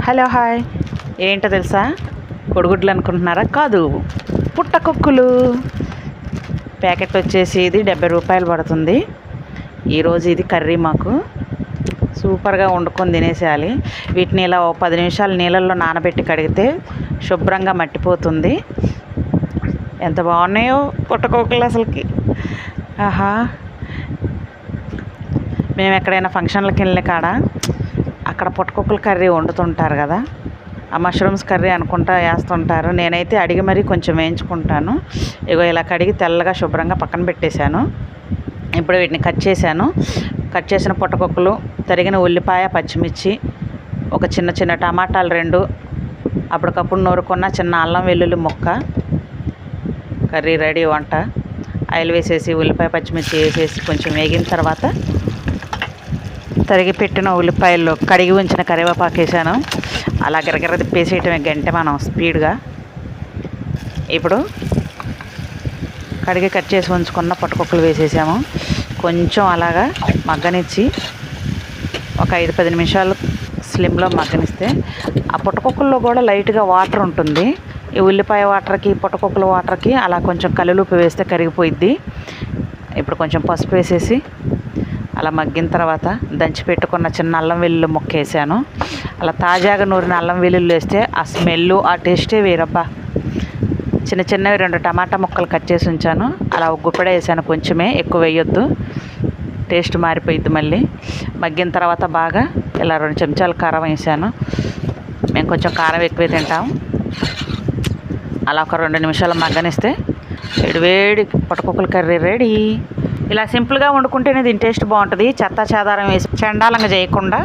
Hello hi. ఏంటో తెలుసా? కొడుగుడ్లు అనుకుంటున్నారా? కాదు, పుట్టకొక్కులు. ప్యాకెట్ వచ్చేసి ఇది 70 రూపాయలు పడుతుంది. ఈరోజు ఇది కర్రీ మాకు సూపర్గా వండుకొని తినేసేయాలి. వీటిని ఇలా 10 నిమిషాలు నీళ్ళల్లో నానబెట్టి కడిగితే శుభ్రంగా మట్టిపోతుంది. ఎంత బాగున్నాయో పుట్టకొక్కులు అసలుకి. ఆహా, మేము ఎక్కడైనా ఫంక్షన్లకు వెళ్ళిన కాడ అక్కడ పుట్టకొక్కుల కర్రీ వండుతుంటారు కదా, ఆ మష్రూమ్స్ కర్రీ అనుకుంటా వేస్తుంటారు. నేనైతే అడిగి మరీ కొంచెం వేయించుకుంటాను. ఇగో ఇలా కడిగి తెల్లగా శుభ్రంగా పక్కన పెట్టేశాను. ఇప్పుడు వీటిని కట్ చేశాను. కట్ చేసిన పుట్టకొక్కులు, తరిగిన ఉల్లిపాయ, పచ్చిమిర్చి, ఒక చిన్న చిన్న టమాటాలు 2, అప్పటికప్పుడు నూరుకున్న చిన్న అల్లం వెల్లుల్లి ముక్క. Curry ready. వంట ఆయిల్ వేసేసి ఉల్లిపాయ పచ్చిమిర్చి వేసేసి కొంచెం వేగిన తర్వాత తరిగి పెట్టిన ఉల్లిపాయల్లో కడిగి ఉంచిన కరివేపాకు వేసాను. అలా గిరగిర తిప్పేసేయటమే గంటే మనం స్పీడ్గా. ఇప్పుడు కడిగి కట్ చేసి ఉంచుకున్న పుట్టకొక్కులు వేసేసాము. కొంచెం అలాగా మగ్గనిచ్చి ఒక 5-10 నిమిషాలు స్లిమ్లో మగ్గనిస్తే ఆ పుట్టకొక్కుల్లో కూడా లైట్గా వాటర్ ఉంటుంది. ఈ ఉల్లిపాయ వాటర్కి పుట్టకొక్కుల వాటర్కి అలా కొంచెం కల్లులుప్పు వేస్తే కరిగిపోయిద్ది. ఇప్పుడు కొంచెం పసుపు వేసేసి అలా మగ్గిన తర్వాత దంచి పెట్టుకున్న చిన్న అల్లం వెల్లుల్లి ముక్క వేసాను. అలా తాజాగా నూరిన అల్లం వెల్లుల్లి వేస్తే ఆ స్మెల్, ఆ టేస్టే వేరబ్బా. చిన్న చిన్నవి 2 టమాటా ముక్కలు కట్ చేసి ఉంచాను. అలా ఒక గుప్పెడ వేసాను, కొంచెమే, ఎక్కువ వేయొద్దు, టేస్ట్ మారిపోయిద్ది మళ్ళీ. మగ్గిన తర్వాత బాగా ఇలా 2 చెంచాలు కారం వేసాను. మేము కొంచెం కారం ఎక్కువే తింటాం. అలా ఒక 2 నిమిషాలు మగ్గనిస్తే వేడి పుట్టకొక్కుల కర్రీ రెడీ. ఇలా సింపుల్గా వండుకుంటేనే దీని టేస్ట్ బాగుంటుంది. చెత్త చెదారం వేసి చండాలంగా చేయకుండా.